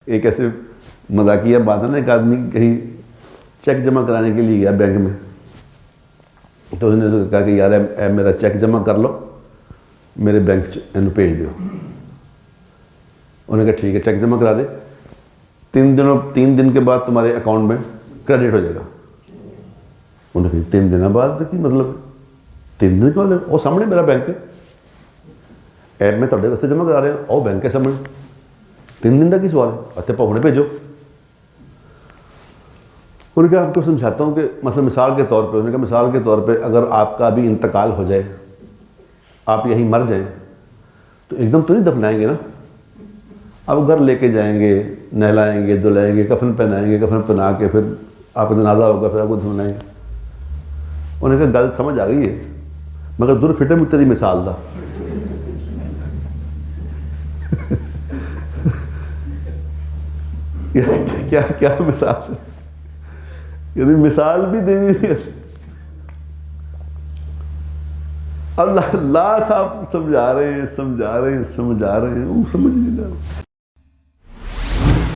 एक ऐसे मजाकिया बात है ना, एक आदमी कहीं चेक जमा कराने के लिए गया बैंक में, तो उसने तो कहा कि यार मेरा चेक जमा कर लो, मेरे बैंक इन्हें भेज दो। उन्होंने कहा ठीक है, चेक जमा करा दे, 3 दिन के बाद तुम्हारे अकाउंट में क्रेडिट हो जाएगा। उन्होंने कहा 3 दिन बाद की मतलब 3 दिन के बाद? वो सामने मेरा बैंक है, ऐप में थोड़े वास्ते जमा करा रहे हैं, और बैंक के सामने 3 दिन का की सवाल है, अच्छा भावने भेजो। उन्होंने कहा आपको समझाता हूँ कि मतलब मिसाल के तौर पे, उन्होंने कहा मिसाल के तौर पे अगर आपका अभी इंतकाल हो जाए, आप यहीं मर जाएं, तो एकदम तो नहीं दफनाएंगे ना, अब घर लेके जाएंगे, नहलाएंगे, धुलाएंगे, कफन पहनाएंगे, कफन पहना के फिर आपका जनाजा होगा, फिर आपको धुलाएंगे। उन्होंने कहा गल समझ आ गई है, मगर दूर फिटे में तेरी मिसाल था। क्या क्या मिसाल, यदि मिसाल भी देनी, अब लाख आप समझा रहे हैं, वो समझ नहीं रहा।